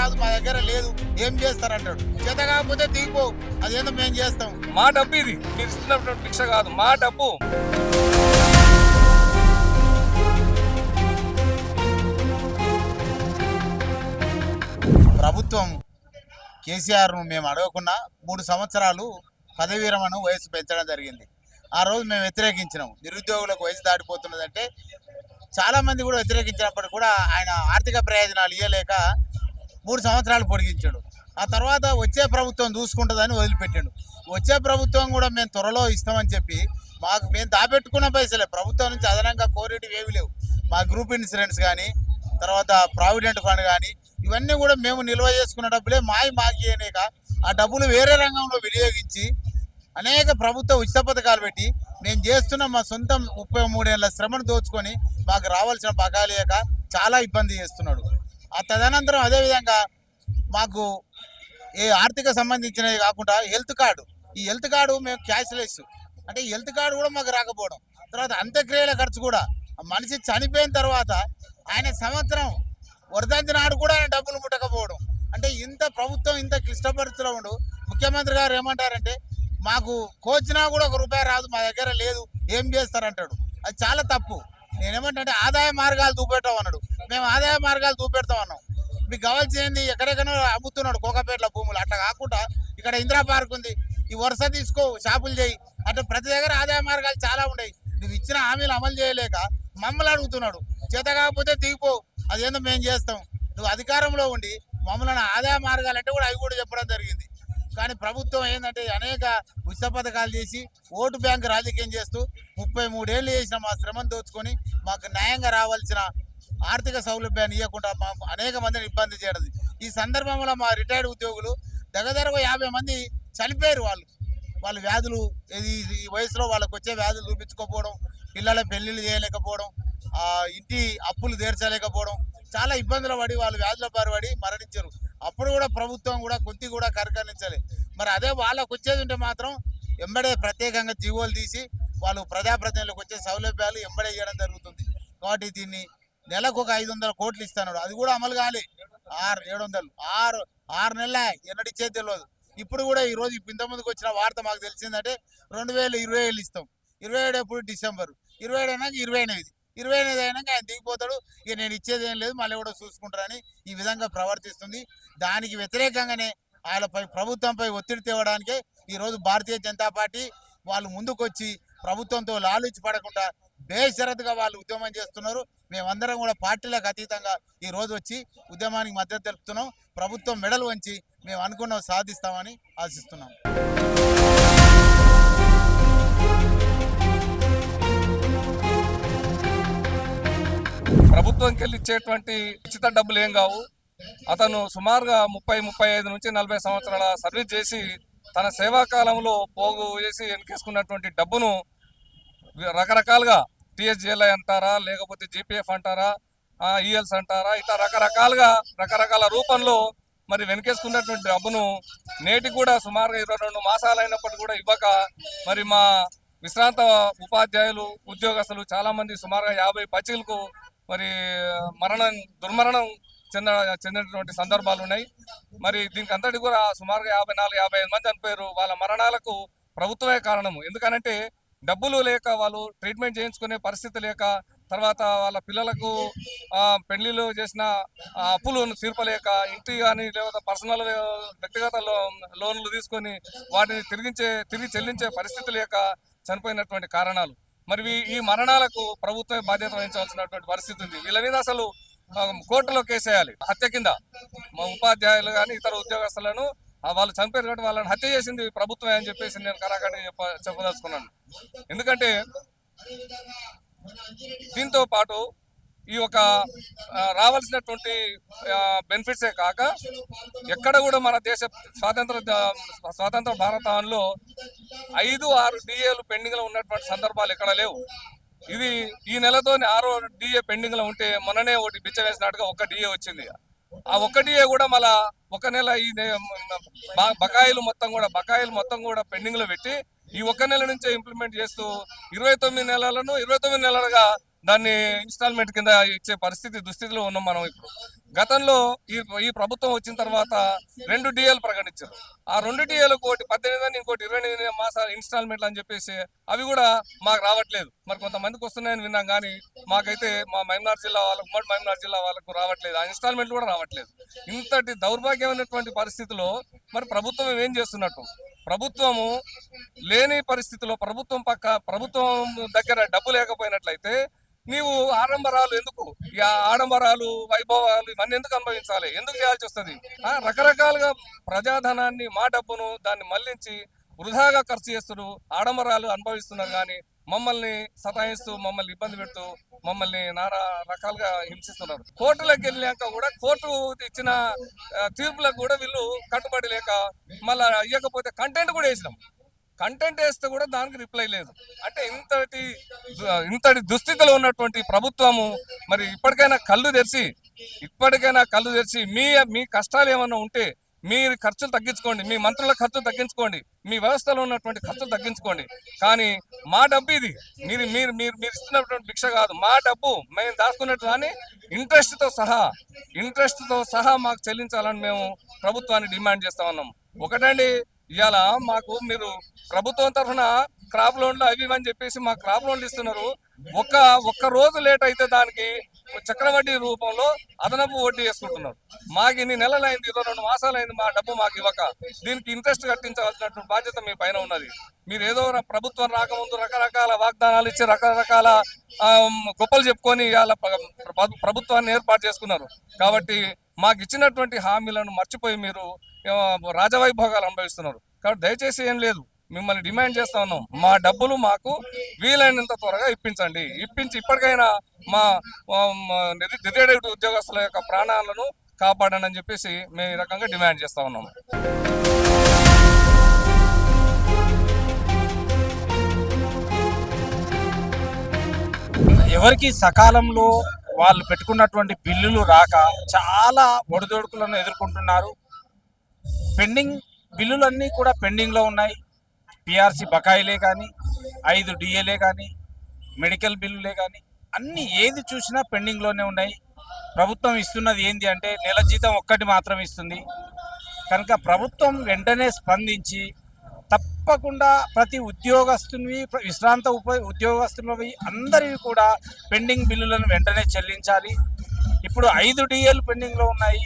రాదు, మా దగ్గర లేదు, ఏం చేస్తారంటాడు. చేత కాకపోతే దిగిపో, అదేందో మేము చేస్తాం. మా డబ్బు ఇది, మీరు ఇస్తున్నటువంటి భిక్ష కాదు, మా డబ్బు. ప్రభుత్వం కేసీఆర్ను మేము అడగకుండా 3 సంవత్సరాలు పదవీ విరమణ వయసు పెంచడం జరిగింది. ఆ రోజు మేము వ్యతిరేకించినాం. నిరుద్యోగులకు వయసు దాటిపోతున్నదంటే చాలామంది కూడా వ్యతిరేకించినప్పటికీ కూడా ఆయన ఆర్థిక ప్రయోజనాలు ఇవ్వలేక 3 సంవత్సరాలు పొడిగించాడు. ఆ తర్వాత వచ్చే ప్రభుత్వం చూసుకుంటుందని వదిలిపెట్టాడు. వచ్చే ప్రభుత్వం కూడా మేము త్వరలో ఇస్తామని చెప్పి మేము దాపెట్టుకున్న పైసలే, ప్రభుత్వం నుంచి అదనంగా కోరేటివి ఏవి లేవు. మా గ్రూప్ ఇన్సూరెన్స్ కానీ, తర్వాత ప్రావిడెంట్ ఫండ్ కానీ, ఇవన్నీ కూడా మేము నిల్వ చేసుకున్న డబ్బులే మాకి అనేక ఆ డబ్బులు వేరే రంగంలో వినియోగించి అనేక ప్రభుత్వ ఉచిత పథకాలు పెట్టి మేము చేస్తున్న మా సొంత 33 ఏళ్ళ శ్రమను దోచుకొని మాకు రావాల్సిన బకాయిలు లేక చాలా ఇబ్బంది చేస్తున్నాడు. ఆ తదనంతరం అదేవిధంగా మాకు ఏ ఆర్థిక సంబంధించినవి కాకుండా హెల్త్ కార్డు, ఈ హెల్త్ కార్డు మేము క్యాష్లెస్, అంటే ఈ హెల్త్ కార్డు కూడా మాకు రాకపోవడం, తర్వాత అంత్యక్రియల ఖర్చు కూడా మనిషి చనిపోయిన తర్వాత ఆయన సంవత్సరం వర్ధంతి నాడు కూడా ఆయన డబ్బులు ముట్టకపోవడం, అంటే ఇంత ప్రభుత్వం ఇంత క్లిష్ట పరిస్థితిలో ఉండు. ముఖ్యమంత్రి గారు ఏమంటారంటే మాకు కోచినా కూడా 1 రూపాయి రాదు, మా దగ్గర లేదు, ఏం చేస్తారంటాడు. అది చాలా తప్పు. నేనేమంటే ఆదాయ మార్గాలు చూపెడతాం అన్నాడు. మేము ఆదాయ మార్గాలు చూపెడతాం అన్నాం. మీకు కావాల్సింది ఎక్కడెక్కడో అమ్ముతున్నాడు కోకపేటల భూములు, అట్లా కాకుండా ఇక్కడ ఇందిరా పార్క్ ఉంది, ఈ వరుస తీసుకో, షాపులు చేయి, అంటే ప్రతి దగ్గర ఆదాయ మార్గాలు చాలా ఉన్నాయి. నువ్వు ఇచ్చిన హామీలు అమలు చేయలేక మమ్మల్ని అడుగుతున్నాడు. చేత కాకపోతే దిగిపో, అదేందో మేము చేస్తాం. నువ్వు అధికారంలో ఉండి మమ్మల్ని ఆదాయ మార్గాలు అంటే కూడా అవి కూడా చెప్పడం జరిగింది. కానీ ప్రభుత్వం ఏంటంటే అనేక ఉచిత పథకాలు చేసి ఓటు బ్యాంక్ రాజకీయం చేస్తూ 33 ఏళ్ళు చేసిన మా శ్రమను దోచుకొని మాకు న్యాయంగా రావాల్సిన ఆర్థిక సౌలభ్యాన్ని ఇవ్వకుండా మాకు అనేక మందిని ఇబ్బంది చేయడం. ఈ సందర్భంలో మా రిటైర్డ్ ఉద్యోగులు దగ్గర 50 మంది చనిపోయారు. వాళ్ళ వ్యాధులు, ఈ వయసులో వాళ్ళకు వచ్చే వ్యాధులు చూపించుకోకపోవడం, పిల్లల పెళ్లిళ్ళు చేయలేకపోవడం, ఇంటి అప్పులు తీర్చలేకపోవడం, చాలా ఇబ్బందులు పడి వాళ్ళు వ్యాధుల బారి పడి మరణించారు. అప్పుడు కూడా ప్రభుత్వం కూడా కొద్ది కూడా కరకరించాలి. మరి అదే వాళ్ళకు వచ్చేది ఉంటే మాత్రం ఎంబడే ప్రత్యేకంగా జీవోలు తీసి వాళ్ళు ప్రజాప్రతినిధులకు వచ్చే సౌలభ్యాలు ఎంబడే చేయడం జరుగుతుంది. కాబట్టి దీన్ని నెలకు ఒక 500 కోట్లు ఇస్తున్నాడు, అది కూడా అమలు కాలే. 700 6 నెలల ఎన్నడిచ్చేది తెలియదు. ఇప్పుడు కూడా ఈరోజు ఇంతకుముందుకు వచ్చిన వార్త మాకు తెలిసిందంటే 2027 ఇస్తాం. 27 ఎప్పుడు? డిసెంబర్. 27 అయినాక 28 అయినాక ఆయన దిగిపోతాడు. ఇక నేను ఇచ్చేది ఏం లేదు, మళ్ళీ కూడా చూసుకుంటారని ఈ విధంగా ప్రవర్తిస్తుంది. దానికి వ్యతిరేకంగానే ఆయనపై ప్రభుత్వంపై ఒత్తిడి తేవడానికే ఈరోజు భారతీయ జనతా పార్టీ వాళ్ళు ముందుకొచ్చి ప్రభుత్వంతో లాలూచి పడకుండా బేషరతుగా వాళ్ళు ఉద్యమం చేస్తున్నారు. మేమందరం కూడా పార్టీలకు అతీతంగా ఈ రోజు వచ్చి ఉద్యమానికి మద్దతు తెలుపుతున్నాం. ప్రభుత్వం మెడలు వంచి మేము అనుకున్నవి సాధిస్తామని ఆశిస్తున్నాం. ప్రభుత్వంకి వెళ్ళి ఇచ్చేటువంటి ఉచిత డబ్బులు ఏం కావు. అతను సుమారుగా 35 నుంచి 40 సంవత్సరాల సర్వీస్ చేసి తన సేవా కాలంలో పోగు చేసి ఎన్నికేసుకున్నటువంటి డబ్బును రకరకాలుగా టీఎస్జీఎల్ఐ అంటారా, లేకపోతే జీపీఎఫ్ అంటారా, ఈఎల్స్ అంటారా, ఇట్లా రకరకాల రూపంలో మరి వెనకేసుకున్నటువంటి డబ్బును నేటికి కూడా సుమారుగా 22 మాసాలు అయినప్పటికీ కూడా ఇవ్వక మరి మా విశ్రాంత ఉపాధ్యాయులు, ఉద్యోగస్తులు చాలా మంది సుమారుగా 50 పైచిలకు మరి దుర్మరణం చెందినటువంటి సందర్భాలు ఉన్నాయి. మరి దీనికి అంతటి కూడా సుమారుగా 54-55 మంది చనిపోయారు. వాళ్ళ మరణాలకు ప్రభుత్వమే కారణము. ఎందుకనంటే డబ్బులు లేక, వాళ్ళు ట్రీట్మెంట్ చేయించుకునే పరిస్థితి లేక, తర్వాత వాళ్ళ పిల్లలకు పెళ్లిళ్ళు చేసిన అప్పులు తీర్పలేక, ఇంటి కానీ లేదా పర్సనల్ వ్యక్తిగత లోన్లు తీసుకొని వాటిని తిరిగి చెల్లించే పరిస్థితి లేక చనిపోయినటువంటి కారణాలు. మరి ఈ మరణాలకు ప్రభుత్వమే బాధ్యత వహించాల్సినటువంటి పరిస్థితి ఉంది. వీళ్ళ మీద అసలు కోర్టులో కేసేయాలి. హత్య కింద మా ఉపాధ్యాయులు కానీ ఇతర ఉద్యోగస్తులను వాళ్ళు చనిపోయారు కాబట్టి వాళ్ళని హత్య చేసింది ప్రభుత్వమే అని చెప్పేసి నేను కరాఖండి చెప్పదలుచుకున్నాను. ఎందుకంటే దీంతో పాటు ఈ యొక్క రావాల్సినటువంటి బెనిఫిట్సే కాక ఎక్కడ కూడా మన దేశ స్వాతంత్ర భారతంలో 5-6 డిఏలు పెండింగ్ లో ఉన్నటువంటి సందర్భాలు ఎక్కడ లేవు. ఇది ఈ నెలతో 6వ డిఏ పెండింగ్ లో ఉంటే మొన్ననే ఒకటి బిచ్చ వేసినట్టుగా 1 డిఏ వచ్చింది. ఆ 1 డిఏ కూడా మళ్ళా 1 నెల ఈ బకాయిలు మొత్తం కూడా పెండింగ్ లో పెట్టి ఈ 1 నెల నుంచే ఇంప్లిమెంట్ చేస్తూ 29 నెలలుగా దాన్ని ఇన్స్టాల్మెంట్ కింద ఇచ్చే దుస్థితిలో ఉన్నాం మనం ఇప్పుడు. గతంలో ఈ ప్రభుత్వం వచ్చిన తర్వాత 2 డిఏలు ప్రకటించారు. ఆ 2 డిఏలు ఒకటి 18 అని ఇంకోటి 28 మాసాల ఇన్స్టాల్మెంట్లు అని చెప్పేసి అవి కూడా మాకు రావట్లేదు. మరి కొంతమందికి వస్తున్నాయని విన్నాం కానీ మాకైతే మా మైనార్ జిల్లా వాళ్ళకు ఉమ్మడి మైనార్ జిల్లా వాళ్ళకు రావట్లేదు. ఆ ఇన్స్టాల్మెంట్లు కూడా రావట్లేదు. ఇంతటి దౌర్భాగ్యమైనటువంటి పరిస్థితిలో మరి ప్రభుత్వం ఏం చేస్తున్నట్టు? ప్రభుత్వము లేని పరిస్థితిలో ప్రభుత్వం దగ్గర డబ్బు లేకపోయినట్లయితే నీవు ఆడంబరాలు ఎందుకు? ఈ ఆడంబరాలు వైభవాలు ఇవన్నీ ఎందుకు అనుభవించాలి? ఎందుకు చేయాల్సి వస్తుంది? రకరకాలుగా ప్రజాధనాన్ని మా డబ్బును దాన్ని మళ్లించి వృధాగా ఖర్చు చేస్తున్నారు, ఆడంబరాలు అనుభవిస్తున్నారు. కానీ మమ్మల్ని సతాయిస్తూ మమ్మల్ని ఇబ్బంది పెడుతూ మమ్మల్ని నానా రకాలుగా హింసిస్తున్నారు. కోర్టులకు వెళ్ళాక కూడా కోర్టు ఇచ్చిన తీర్పులకు కూడా వీళ్ళు కట్టుబడి లేక మళ్ళా ఇవ్వకపోతే కంటెంట్ కూడా వేసినాం. కంటెంట్ వేస్తే కూడా దానికి రిప్లై లేదు. అంటే ఇంతటి దుస్థితిలో ఉన్నటువంటి ప్రభుత్వము మరి ఇప్పటికైనా కళ్ళు తెరిచి మీ కష్టాలు ఏమన్నా ఉంటే మీరు ఖర్చులు తగ్గించుకోండి, మీ మంత్రుల ఖర్చులు తగ్గించుకోండి, మీ వ్యవస్థలో ఉన్నటువంటి ఖర్చులు తగ్గించుకోండి. కానీ మా డబ్బు ఇది, మీరు మీరు మీరు మీరు ఇస్తున్నటువంటి భిక్ష కాదు, మా డబ్బు మేము దాచుకున్నట్టు కానీ ఇంట్రెస్ట్తో సహా మాకు చెల్లించాలని మేము ప్రభుత్వాన్ని డిమాండ్ చేస్తా ఉన్నాం. ఒకటండి, ఇవాళ మాకు మీరు ప్రభుత్వం తరఫున క్రాప్ లోన్లు అవి అని చెప్పేసి మా క్రాప్ లోన్లు ఇస్తున్నారు. ఒక్క రోజు లేట్ అయితే దానికి చక్రవడ్డీ రూపంలో అదనపు వడ్డీ వేసుకుంటున్నారు. మాకు ఇన్ని నెలలైంది, 22 మాసాలైంది మా డబ్బు మాకు ఇవ్వక. దీనికి ఇంట్రెస్ట్ కట్టించవలసినటువంటి బాధ్యత మీ పైన ఉన్నది. మీరు ఏదో ప్రభుత్వం రాకముందు రకరకాల వాగ్దానాలు ఇచ్చి రకరకాల గొప్పలు చెప్పుకొని ఇవాళ ప్రభుత్వాన్ని ఏర్పాటు చేసుకున్నారు. కాబట్టి మాకు ఇచ్చినటువంటి హామీలను మర్చిపోయి మీరు రాజవైభోగాలు అనుభవిస్తున్నారు. కాబట్టి దయచేసి ఏం లేదు, మిమ్మల్ని డిమాండ్ చేస్తా ఉన్నాం, మా డబ్బులు మాకు వీలైనంత త్వరగా ఇప్పించి ఇప్పటికైనా మా రిటైర్డ్ ఉద్యోగస్తుల యొక్క ప్రాణాలను కాపాడండి అని చెప్పేసి మేము ఈ రకంగా డిమాండ్ చేస్తా ఉన్నాం. ఎవరికి సకాలంలో వాళ్ళు పెట్టుకున్నటువంటి బిల్లులు రాక చాలా ఒడిదొడుకులను ఎదుర్కొంటున్నారు. పెండింగ్ బిల్లులన్నీ కూడా పెండింగ్లో ఉన్నాయి. పిఆర్సి బకాయిలే కానీ, 5 డిఏలే కానీ, మెడికల్ బిల్లులే కానీ అన్నీ ఏది చూసినా పెండింగ్లోనే ఉన్నాయి. ప్రభుత్వం ఇస్తున్నది ఏంటి అంటే నెల జీతం ఒక్కటి మాత్రం ఇస్తుంది. కనుక ప్రభుత్వం వెంటనే స్పందించి తప్పకుండా ప్రతి ఉద్యోగస్తుని, విశ్రాంత ఉద్యోగస్తులవి అందరివి కూడా పెండింగ్ బిల్లులను వెంటనే చెల్లించాలి. ఇప్పుడు 5 డిఏలు పెండింగ్లో ఉన్నాయి.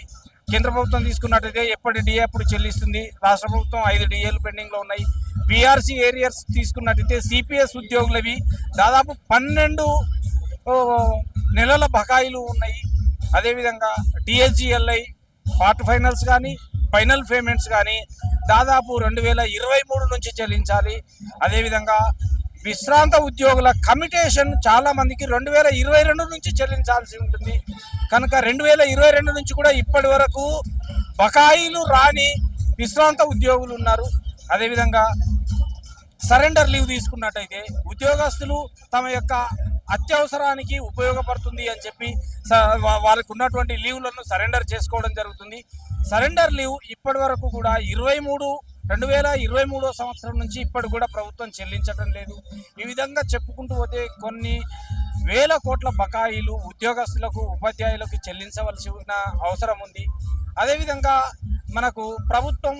కేంద్ర ప్రభుత్వం తీసుకున్నట్టయితే ఎప్పటి డిఏ అప్పుడు చెల్లిస్తుంది. రాష్ట్ర ప్రభుత్వం 5 డిఏలు పెండింగ్లో ఉన్నాయి. పిఆర్సి ఏరియర్స్ తీసుకున్నట్టయితే సిపిఎస్ ఉద్యోగులవి దాదాపు 12 నెలల బకాయిలు ఉన్నాయి. అదేవిధంగా డిఎస్జిఎల్ఐ పార్ట్ ఫైనల్స్ కానీ, ఫైనల్ పేమెంట్స్ కానీ దాదాపు 2023 నుంచి చెల్లించాలి. అదేవిధంగా విశ్రాంత ఉద్యోగుల కమిటేషన్ చాలా మందికి 2022 నుంచి చెల్లించాల్సి ఉంటుంది. కనుక 2022 నుంచి కూడా ఇప్పటి వరకు బకాయిలు రాని విశ్రాంత ఉద్యోగులు ఉన్నారు. అదేవిధంగా సరెండర్ లీవ్ తీసుకున్నట్టయితే ఉద్యోగస్తులు తమ యొక్క అత్యవసరానికి ఉపయోగపడుతుంది అని చెప్పి వాళ్ళకు ఉన్నటువంటి లీవ్లను సరెండర్ చేసుకోవడం జరుగుతుంది. సరెండర్ లీవ్ ఇప్పటి వరకు కూడా 2023 సంవత్సరం నుంచి ఇప్పటి కూడా ప్రభుత్వం చెల్లించడం లేదు. ఈ విధంగా చెప్పుకుంటూ పోతే కొన్ని వేల కోట్ల బకాయిలు ఉద్యోగస్తులకు, ఉపాధ్యాయులకు చెల్లించవలసి ఉన్న అవసరం ఉంది. అదేవిధంగా మనకు ప్రభుత్వం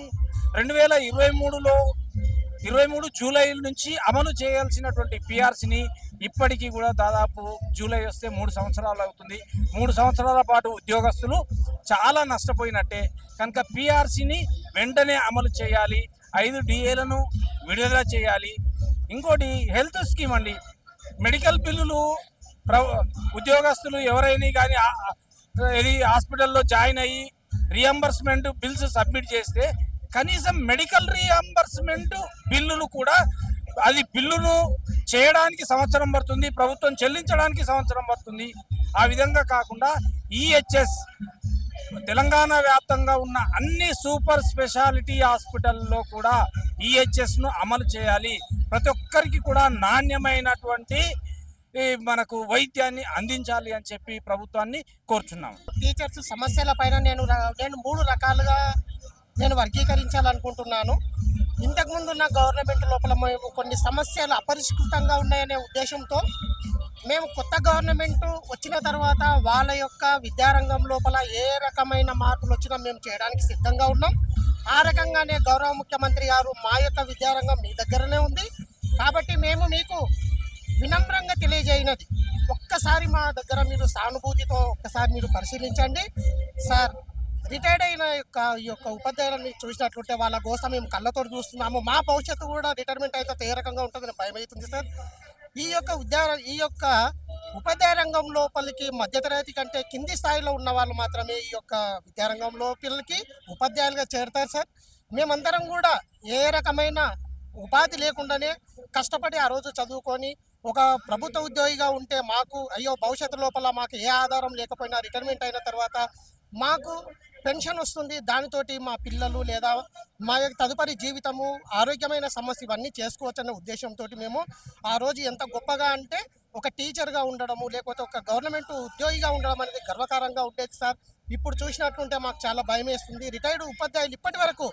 2023 జూలై నుంచి అమలు చేయాల్సినటువంటి పిఆర్సీని ఇప్పటికీ కూడా దాదాపు జూలై వస్తే 3 సంవత్సరాలు అవుతుంది. 3 సంవత్సరాల పాటు ఉద్యోగస్తులు చాలా నష్టపోయినట్టే. కనుక పిఆర్సీని వెంటనే అమలు చేయాలి. 5 డిఏలను విడుదల చేయాలి. ఇంకోటి హెల్త్ స్కీమ్ అండి. మెడికల్ బిల్లులు ఉద్యోగస్తులు ఎవరైనా కానీ హాస్పిటల్లో జాయిన్ అయ్యి రియంబర్స్మెంట్ బిల్స్ సబ్మిట్ చేస్తే కనీసం మెడికల్ రియంబర్స్మెంట్ బిల్లులు కూడా అది బిల్లును చేయడానికి సంవత్సరం పడుతుంది, ప్రభుత్వం చెల్లించడానికి సంవత్సరం పడుతుంది. ఆ విధంగా కాకుండా ఈహెచ్ఎస్ తెలంగాణ వ్యాప్తంగా ఉన్న అన్ని సూపర్ స్పెషాలిటీ హాస్పిటల్లో కూడా ఈహెచ్ఎస్ను అమలు చేయాలి. ప్రతి ఒక్కరికి కూడా నాణ్యమైనటువంటి మనకు వైద్యాన్ని అందించాలి అని చెప్పి ప్రభుత్వాన్ని కోరుచున్నాము. టీచర్స్ సమస్యల పైన నేను 3 రకాలుగా వర్గీకరించాలనుకుంటున్నాను. ఇంతకుముందు ఉన్న గవర్నమెంట్ లోపల మేము కొన్ని సమస్యలు అపరిష్కృతంగా ఉన్నాయనే ఉద్దేశంతో మేము కొత్త గవర్నమెంట్ వచ్చిన తర్వాత వాళ్ళ యొక్క విద్యారంగం లోపల ఏ రకమైన మార్పులు వచ్చినా మేము చేయడానికి సిద్ధంగా ఉన్నాం. ఆ రకంగానే గౌరవ ముఖ్యమంత్రి గారు మా యొక్క విద్యారంగం మీ దగ్గరనే ఉంది కాబట్టి మేము మీకు వినమ్రంగా తెలియజేయనది ఒక్కసారి మా దగ్గర మీరు సానుభూతితో ఒక్కసారి మీరు పరిశీలించండి సార్. రిటైర్డ్ అయిన ఈ యొక్క ఉపాధ్యాయులను చూసినట్లుంటే వాళ్ళ కోసం మేము కళ్ళతో చూస్తున్నాము. మా భవిష్యత్తు కూడా రిటైర్మెంట్ అయితే ఏ రకంగా ఉంటుందని భయం అవుతుంది సార్. ఈ యొక్క ఉపాధ్యాయ రంగం లోపలికి మధ్యతరగతి కంటే కింది స్థాయిలో ఉన్న వాళ్ళు మాత్రమే ఈ యొక్క విద్యారంగం లోపలికి ఉపాధ్యాయులుగా చేరుతారు సార్. మేమందరం కూడా ఏ రకమైన ఉపాధి లేకుండానే కష్టపడి ఆ రోజు చదువుకొని ఒక ప్రభుత్వ ఉద్యోగిగా ఉంటే మాకు అయ్యో భవిష్యత్తు లోపల మాకు ఏ ఆధారం లేకపోయినా రిటైర్మెంట్ అయిన తర్వాత మాకు పెన్షన్ వస్తుంది, దానితోటి మా పిల్లలు లేదా మా యొక్క తదుపరి జీవితము ఆరోగ్యమైన సమస్య ఇవన్నీ చేసుకోవచ్చనే ఉద్దేశంతో మేము ఆ రోజు ఎంత గొప్పగా అంటే ఒక టీచర్గా ఉండడము లేకపోతే ఒక గవర్నమెంట్ ఉద్యోగిగా ఉండడం అనేది గర్వకారంగా ఉండేది సార్. ఇప్పుడు చూసినట్టుంటే మాకు చాలా భయం వేస్తుంది. రిటైర్డ్ ఉపాధ్యాయులు ఇప్పటి వరకు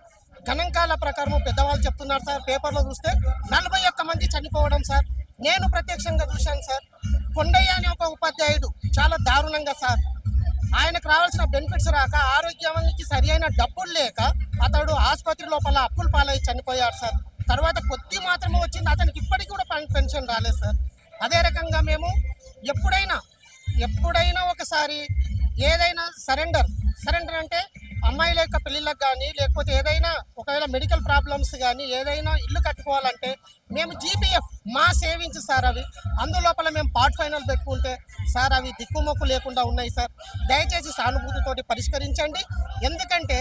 గణాంకాల ప్రకారం పెద్దవాళ్ళు చెప్తున్నారు సార్, పేపర్లో చూస్తే 41 మంది చనిపోవడం సార్. నేను ప్రత్యక్షంగా చూశాను సార్. కొండయ్య అనే ఒక ఉపాధ్యాయుడు చాలా దారుణంగా సార్, ఆయనకు రావాల్సిన బెనిఫిట్స్ రాక ఆరోగ్యానికి సరి అయిన డబ్బులు లేక అతడు ఆసుపత్రి లోపల అప్పుల పాలై చనిపోయాడు సార్. తర్వాత కొద్ది మాత్రమే వచ్చింది, అతనికి ఇప్పటికీ కూడా పెన్షన్ రాలేదు సార్. అదే రకంగా మేము ఎప్పుడైనా ఒకసారి ఏదైనా సరెండర్ అంటే అమ్మాయిల యొక్క పెళ్ళిళ్ళకి కానీ లేకపోతే ఏదైనా ఒకవేళ మెడికల్ ప్రాబ్లమ్స్ కానీ ఏదైనా ఇల్లు కట్టుకోవాలంటే మేము జీపీఎఫ్ మా సేవింగ్స్ సార్ అవి అందులోపల మేము పార్ట్ ఫైనల్ పెట్టుకుంటే సార్ అవి దిక్కుమొక్కు లేకుండా ఉన్నాయి సార్. దయచేసి సానుభూతితోటి పరిష్కరించండి. ఎందుకంటే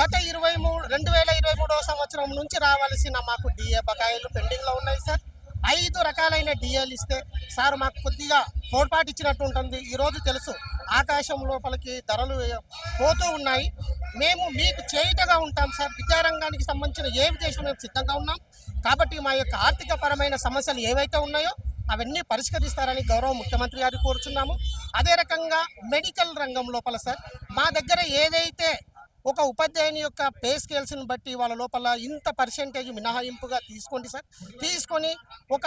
గత 2023 సంవత్సరం నుంచి రావాల్సిన మాకు డిఏ బకాయిలు పెండింగ్లో ఉన్నాయి సార్. 5 రకాలైన డిఏలు ఇస్తే సార్ మాకు కొద్దిగా తోడ్పాటు ఇచ్చినట్టు ఉంటుంది. ఈరోజు తెలుసు ఆకాశం లోపలికి ధరలు పోతూ ఉన్నాయి. మేము మీకు చేయుతగా ఉంటాం సార్. విద్యారంగానికి సంబంధించిన ఏ విదేశం మేము సిద్ధంగా ఉన్నాం కాబట్టి మా యొక్క ఆర్థిక పరమైన సమస్యలు ఏవైతే ఉన్నాయో అవన్నీ పరిష్కరిస్తారని గౌరవ ముఖ్యమంత్రి గారికి కోరుచున్నాము. అదే రకంగా మెడికల్ రంగం లోపల సార్ మా దగ్గర ఏదైతే ఒక ఉపాధ్యాయుని యొక్క పే స్కేల్స్ని బట్టి వాళ్ళ లోపల ఇంత పర్సెంటేజ్ మినహాయింపుగా తీసుకోండి సార్. తీసుకొని ఒక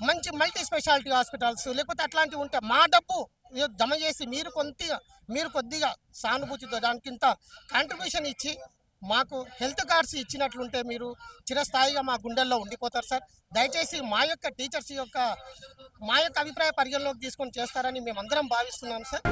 మంచి మల్టీ స్పెషాలిటీ హాస్పిటల్స్ లేకపోతే అట్లాంటివి ఉంటే మా డబ్బు జమ చేసి మీరు కొద్దిగా సానుభూతితో దానికింత కాంట్రిబ్యూషన్ ఇచ్చి మాకు హెల్త్ కార్డ్స్ ఇచ్చినట్లుంటే మీరు చిరస్థాయిగా మా గుండెల్లో ఉండిపోతారు సార్. దయచేసి మా యొక్క టీచర్స్ మా యొక్క అభిప్రాయ పరిగణలోకి తీసుకొని చేస్తారని మేమందరం భావిస్తున్నాం సార్.